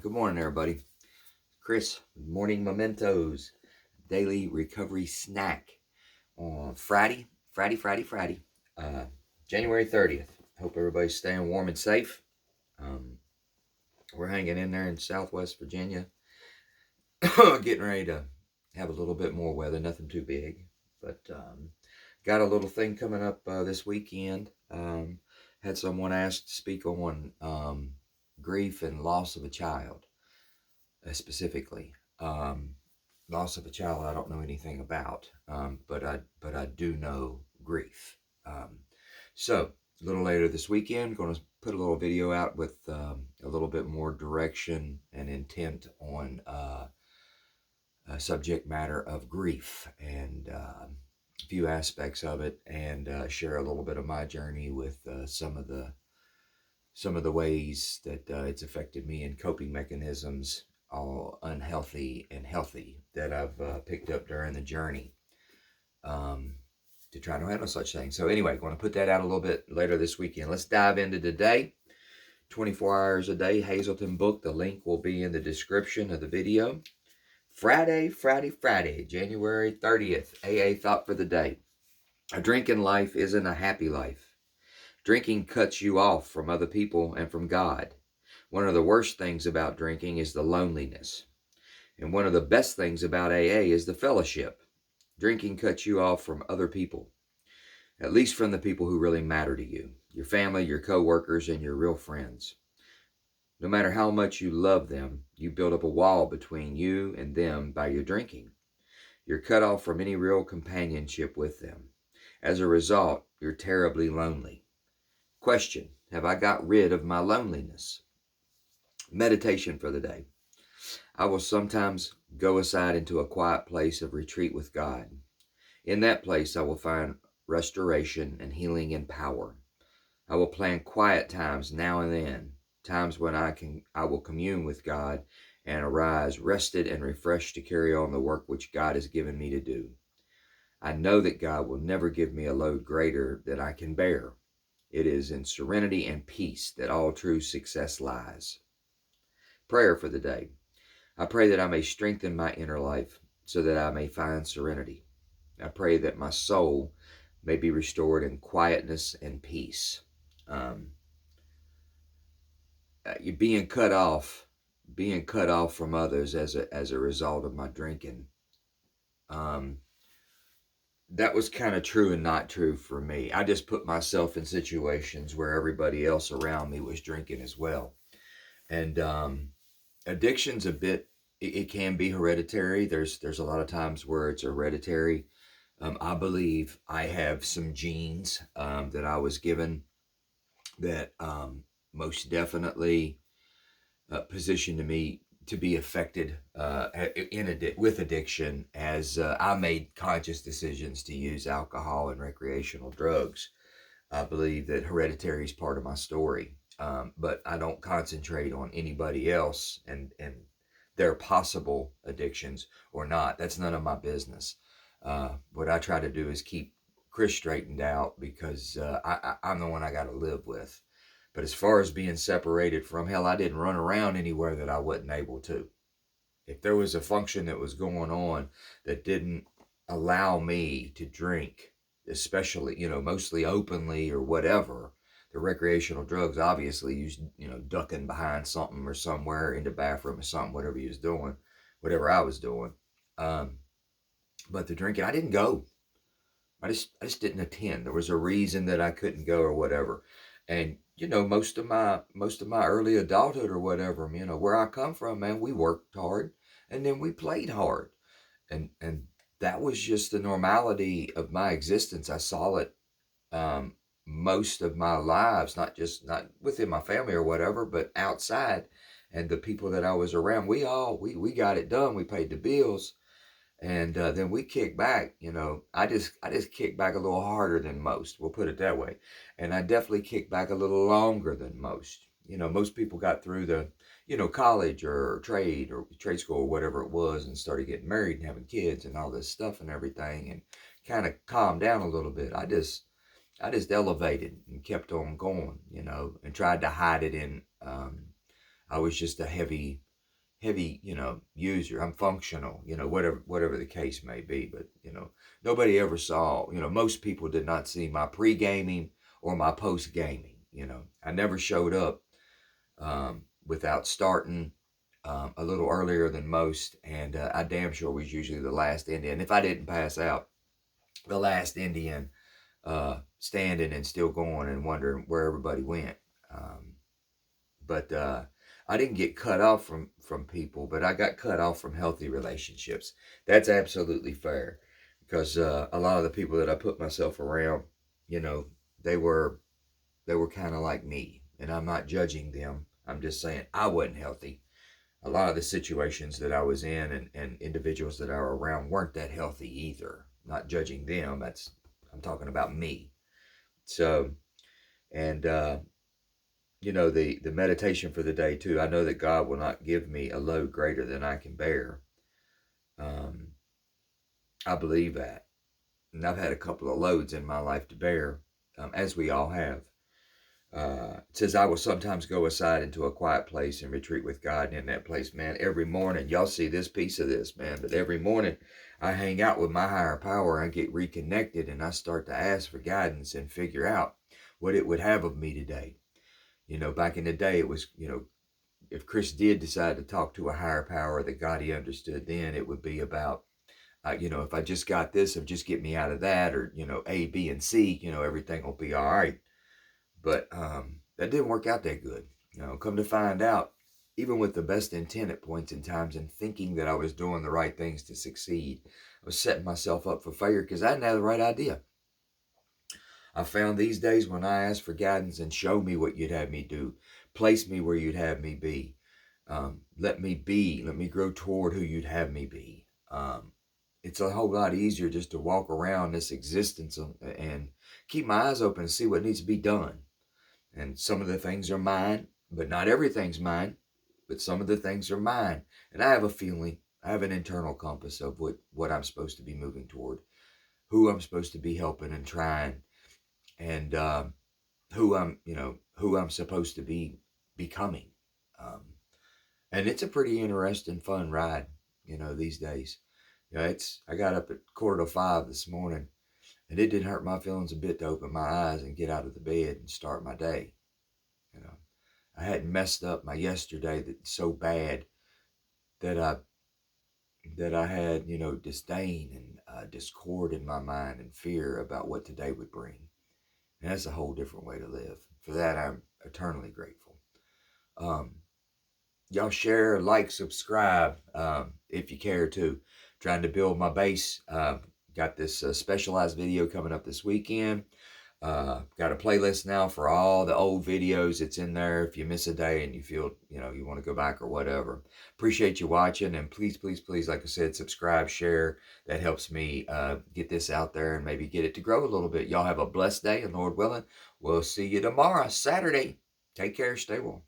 Good morning, everybody. Chris, Morning Mementos, Daily Recovery Snack on Friday, January 30th. Hope everybody's staying warm and safe. We're hanging in there in Southwest Virginia, getting ready to have a little bit more weather, nothing too big, but got a little thing coming up this weekend. Had someone ask to speak on grief and loss of a child. Specifically, loss of a child I don't know anything about, but I do know grief. So a little later this weekend, going to put a little video out with a little bit more direction and intent on subject matter of grief and a few aspects of it, and share a little bit of my journey with some of the ways that it's affected me and coping mechanisms, all unhealthy and healthy, that I've picked up during the journey to try to handle such things. So anyway, going to put that out a little bit later this weekend. Let's dive into today. 24 hours a day, Hazelden book. The link will be in the description of the video. Friday, January 30th, AA thought for the day. A drinking life isn't a happy life. Drinking cuts you off from other people and from God. One of the worst things about drinking is the loneliness. And one of the best things about AA is the fellowship. Drinking cuts you off from other people, at least from the people who really matter to you, your family, your coworkers, and your real friends. No matter how much you love them, you build up a wall between you and them by your drinking. You're cut off from any real companionship with them. As a result, you're terribly lonely. Question: have I got rid of my loneliness? Meditation for the day. I will sometimes go aside into a quiet place of retreat with God. In that place, I will find restoration and healing and power. I will plan quiet times now and then, times when I will commune with God and arise rested and refreshed to carry on the work which God has given me to do. I know that God will never give me a load greater than I can bear. It is in serenity and peace that all true success lies. Prayer for the day. I pray that I may strengthen my inner life so that I may find serenity. I pray that my soul may be restored in quietness and peace. You're being cut off from others as a result of my drinking. That was kind of true and not true for me. I just put myself in situations where everybody else around me was drinking as well. And addiction's a bit, it can be hereditary. There's a lot of times where it's hereditary. I believe I have some genes that I was given that most definitely positioned me to be affected with addiction, as I made conscious decisions to use alcohol and recreational drugs. I believe that hereditary is part of my story, but I don't concentrate on anybody else and their possible addictions or not. That's none of my business. What I try to do is keep Chris straightened out, because I'm the one I got to live with. But as far as being separated from, hell, I didn't run around anywhere that I wasn't able to. If there was a function that was going on that didn't allow me to drink, especially, mostly openly or whatever, the recreational drugs, obviously, ducking behind something or somewhere in the bathroom or something, whatever he was doing, whatever I was doing. But the drinking, I didn't go. I just didn't attend. There was a reason that I couldn't go or whatever. And most of my early adulthood or whatever, where I come from, man, we worked hard and then we played hard, and that was just the normality of my existence. I saw it most of my lives, not within my family or whatever, but outside, and the people that I was around. We got it done. We paid the bills. And then we kick back, I just kick back a little harder than most. We'll put it that way. And I definitely kick back a little longer than most. Most people got through the, college or trade school or whatever it was, and started getting married and having kids and all this stuff and everything, and kind of calmed down a little bit. I just elevated and kept on going, and tried to hide it in. I was just a heavy heavy, user. I'm functional, whatever the case may be. But, nobody ever saw, most people did not see my pre-gaming or my post-gaming. I never showed up without starting a little earlier than most. And I damn sure was usually the last Indian. If I didn't pass out, the last Indian standing and still going and wondering where everybody went. But I didn't get cut off from people, but I got cut off from healthy relationships. That's absolutely fair, because a lot of the people that I put myself around, they were kind of like me, and I'm not judging them. I'm just saying I wasn't healthy. A lot of the situations that I was in and individuals that I were around weren't that healthy either. Not judging them. I'm talking about me. So, and the meditation for the day too. I know that God will not give me a load greater than I can bear. I believe that, and I've had a couple of loads in my life to bear, as we all have. It says, I will sometimes go aside into a quiet place and retreat with God. And in that place, man, every morning, y'all see this piece of this, man, but every morning I hang out with my higher power. I get reconnected and I start to ask for guidance and figure out what it would have of me today. Back in the day, it was, if Chris did decide to talk to a higher power, the God he understood then, it would be about, if I just got this, if just get me out of that, or, A, B, and C, everything will be all right. But that didn't work out that good. Come to find out, even with the best intent at points in times and thinking that I was doing the right things to succeed, I was setting myself up for failure because I didn't have the right idea. I found these days when I ask for guidance and show me what you'd have me do, place me where you'd have me be, let me grow toward who you'd have me be. It's a whole lot easier just to walk around this existence and keep my eyes open and see what needs to be done. And some of the things are mine, but not everything's mine. But some of the things are mine. And I have a feeling, I have an internal compass of what I'm supposed to be moving toward, who I'm supposed to be helping and trying, and who I'm supposed to be becoming. And it's a pretty interesting, fun ride, these days. I got up at 4:45 this morning, and it didn't hurt my feelings a bit to open my eyes and get out of the bed and start my day. I hadn't messed up my yesterday so bad that I had, disdain and discord in my mind and fear about what today would bring. And that's a whole different way to live. For that, I'm eternally grateful. Y'all share, like, subscribe if you care to. Trying to build my base. Got this specialized video coming up this weekend. Got a playlist now for all the old videos. It's in there if you miss a day and you feel, you want to go back or whatever. Appreciate you watching. And please, please, please, like I said, subscribe, share. That helps me get this out there and maybe get it to grow a little bit. Y'all have a blessed day, and Lord willing, we'll see you tomorrow, Saturday. Take care. Stay warm.